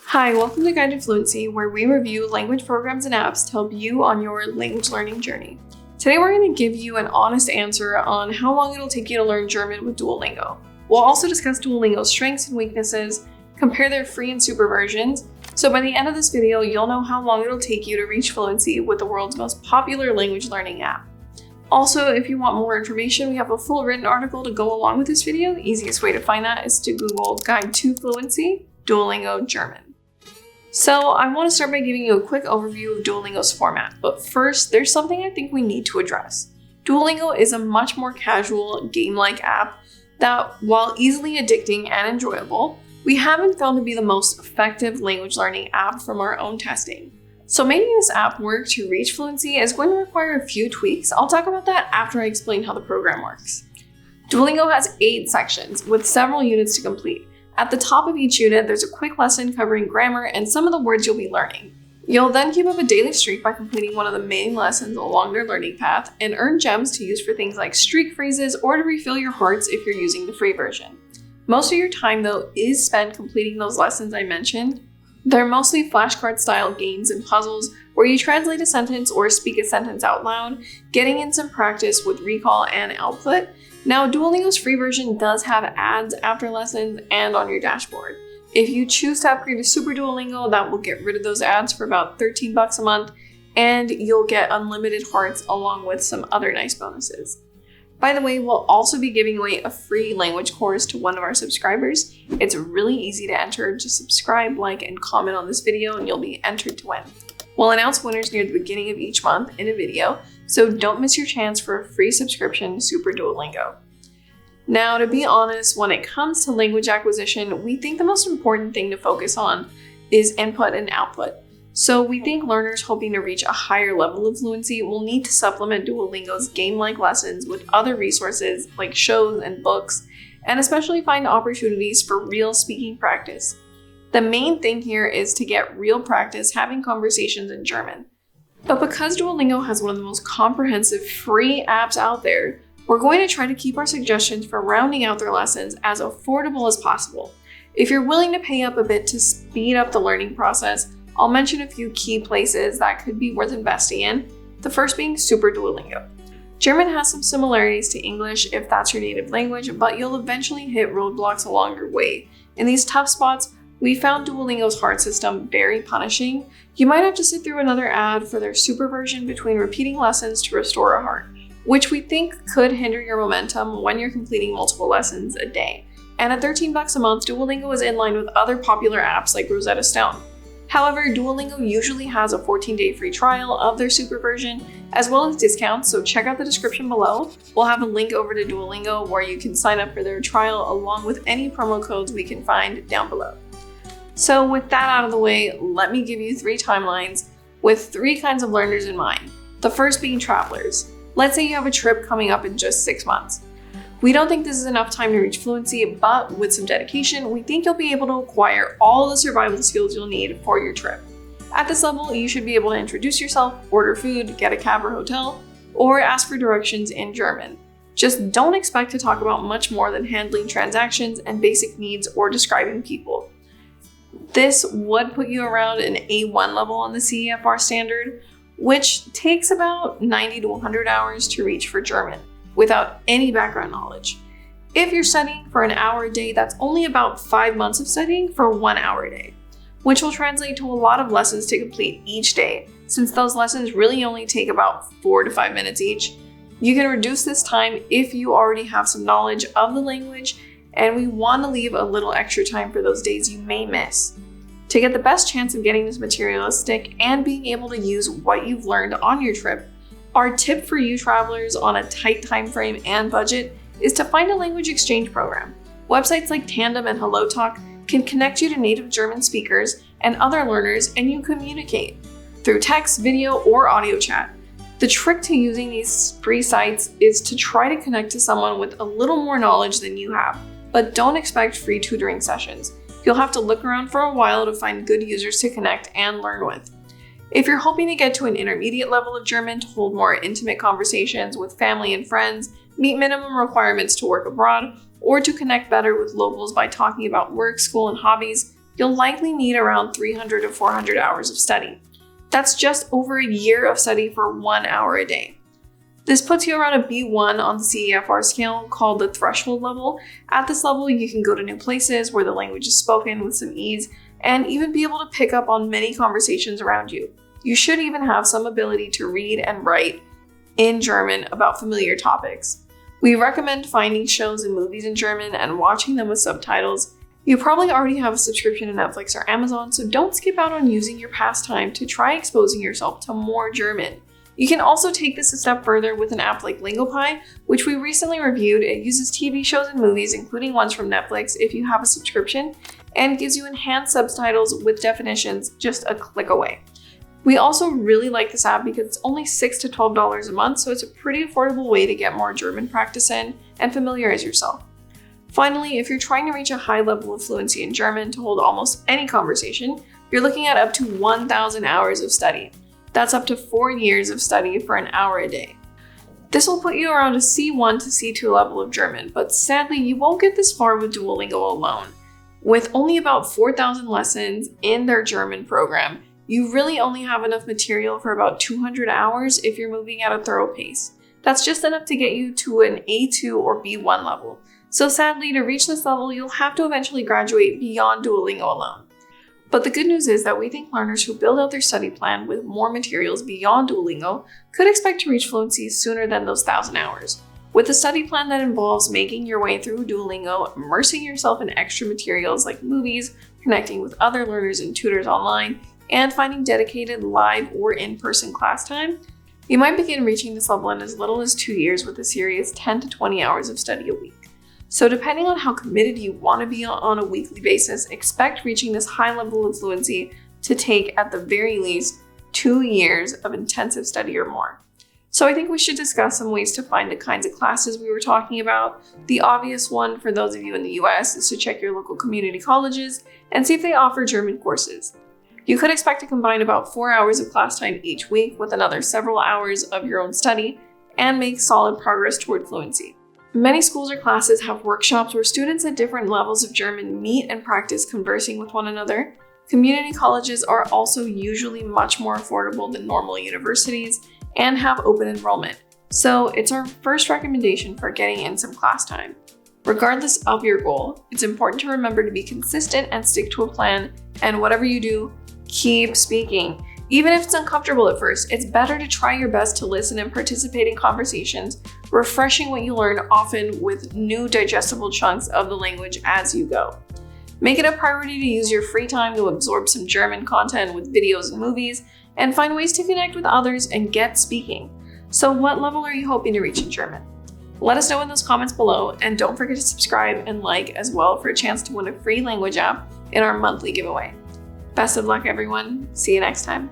Hi, welcome to Guide to Fluency, where we review language programs and apps to help you on your language learning journey. Today we're going to give you an honest answer on how long it'll take you to learn German with Duolingo. We'll also discuss Duolingo's strengths and weaknesses, compare their free and super versions, so by the end of this video you'll know how long it'll take you to reach fluency with the world's most popular language learning app. Also, if you want more information, we have a full written article to go along with this video. The easiest way to find that is to Google Guide to Fluency, Duolingo German. So I want to start by giving you a quick overview of Duolingo's format, but first, there's something I think we need to address. Duolingo is a much more casual, game-like app that, while easily addicting and enjoyable, we haven't found to be the most effective language learning app from our own testing. So making this app work to reach fluency is going to require a few tweaks. I'll talk about that after I explain how the program works. Duolingo has 8 sections with several units to complete. At the top of each unit, there's a quick lesson covering grammar and some of the words you'll be learning. You'll then keep up a daily streak by completing one of the main lessons along their learning path and earn gems to use for things like streak phrases or to refill your hearts if you're using the free version. Most of your time, though, is spent completing those lessons I mentioned. They're mostly flashcard-style games and puzzles where you translate a sentence or speak a sentence out loud, getting in some practice with recall and output. Now, Duolingo's free version does have ads after lessons and on your dashboard. If you choose to upgrade to Super Duolingo, that will get rid of those ads for about $13 a month, and you'll get unlimited hearts along with some other nice bonuses. By the way, we'll also be giving away a free language course to one of our subscribers. It's really easy to enter. Just subscribe, like, and comment on this video and you'll be entered to win. We'll announce winners near the beginning of each month in a video, so don't miss your chance for a free subscription to Super Duolingo. Now, to be honest, when it comes to language acquisition, we think the most important thing to focus on is input and output. So we think learners hoping to reach a higher level of fluency will need to supplement Duolingo's game-like lessons with other resources like shows and books, and especially find opportunities for real speaking practice. The main thing here is to get real practice having conversations in German. But because Duolingo has one of the most comprehensive free apps out there, we're going to try to keep our suggestions for rounding out their lessons as affordable as possible. If you're willing to pay up a bit to speed up the learning process, I'll mention a few key places that could be worth investing in, the first being Super Duolingo. German has some similarities to English if that's your native language, but you'll eventually hit roadblocks along your way. In these tough spots, we found Duolingo's heart system very punishing. You might have to sit through another ad for their super version between repeating lessons to restore a heart, which we think could hinder your momentum when you're completing multiple lessons a day. And at $13 a month, Duolingo is in line with other popular apps like Rosetta Stone. However, Duolingo usually has a 14-day free trial of their super version, as well as discounts, so check out the description below. We'll have a link over to Duolingo where you can sign up for their trial along with any promo codes we can find down below. So with that out of the way, let me give you 3 timelines with 3 kinds of learners in mind. The first being travelers. Let's say you have a trip coming up in just 6 months. We don't think this is enough time to reach fluency, but with some dedication, we think you'll be able to acquire all the survival skills you'll need for your trip. At this level, you should be able to introduce yourself, order food, get a cab or hotel, or ask for directions in German. Just don't expect to talk about much more than handling transactions and basic needs or describing people. This would put you around an A1 level on the CEFR standard, which takes about 90 to 100 hours to reach for German, without any background knowledge. If you're studying for an hour a day, that's only about 5 months of studying for 1 hour a day, which will translate to a lot of lessons to complete each day, since those lessons really only take about 4 to 5 minutes each. You can reduce this time if you already have some knowledge of the language, and we want to leave a little extra time for those days you may miss. To get the best chance of getting this material to stick and being able to use what you've learned on your trip, our tip for you travelers on a tight time frame and budget is to find a language exchange program. Websites like Tandem and HelloTalk can connect you to native German speakers and other learners, and you communicate through text, video, or audio chat. The trick to using these free sites is to try to connect to someone with a little more knowledge than you have, but don't expect free tutoring sessions. You'll have to look around for a while to find good users to connect and learn with. If you're hoping to get to an intermediate level of German to hold more intimate conversations with family and friends, meet minimum requirements to work abroad, or to connect better with locals by talking about work, school, and hobbies, you'll likely need around 300 to 400 hours of study. That's just over a year of study for 1 hour a day. This puts you around a B1 on the CEFR scale, called the threshold level. At this level, you can go to new places where the language is spoken with some ease and even be able to pick up on many conversations around you. You should even have some ability to read and write in German about familiar topics. We recommend finding shows and movies in German and watching them with subtitles. You probably already have a subscription to Netflix or Amazon, so don't skip out on using your pastime to try exposing yourself to more German. You can also take this a step further with an app like LingoPie, which we recently reviewed. It uses TV shows and movies, including ones from Netflix, if you have a subscription, and gives you enhanced subtitles with definitions just a click away. We also really like this app because it's only $6 to $12 a month, so it's a pretty affordable way to get more German practice in and familiarize yourself. Finally, if you're trying to reach a high level of fluency in German to hold almost any conversation, you're looking at up to 1,000 hours of study. That's up to 4 years of study for an hour a day. This will put you around a C1 to C2 level of German, but sadly you won't get this far with Duolingo alone. With only about 4,000 lessons in their German program, you really only have enough material for about 200 hours if you're moving at a thorough pace. That's just enough to get you to an A2 or B1 level. So sadly, to reach this level, you'll have to eventually graduate beyond Duolingo alone. But the good news is that we think learners who build out their study plan with more materials beyond Duolingo could expect to reach fluency sooner than those 1,000 hours. With a study plan that involves making your way through Duolingo, immersing yourself in extra materials like movies, connecting with other learners and tutors online, and finding dedicated live or in-person class time, you might begin reaching this level in as little as 2 years with a serious 10 to 20 hours of study a week. So depending on how committed you want to be on a weekly basis, expect reaching this high level of fluency to take at the very least 2 years of intensive study or more. So I think we should discuss some ways to find the kinds of classes we were talking about. The obvious one for those of you in the US is to check your local community colleges and see if they offer German courses. You could expect to combine about 4 hours of class time each week with another several hours of your own study and make solid progress toward fluency. Many schools or classes have workshops where students at different levels of German meet and practice conversing with one another. Community colleges are also usually much more affordable than normal universities and have open enrollment, so it's our first recommendation for getting in some class time. Regardless of your goal, it's important to remember to be consistent and stick to a plan, and whatever you do, keep speaking. Even if it's uncomfortable at first, it's better to try your best to listen and participate in conversations, refreshing what you learn often with new digestible chunks of the language as you go. Make it a priority to use your free time to absorb some German content with videos and movies, and find ways to connect with others and get speaking. So what level are you hoping to reach in German? Let us know in those comments below, and don't forget to subscribe and like as well for a chance to win a free language app in our monthly giveaway. Best of luck, everyone. See you next time.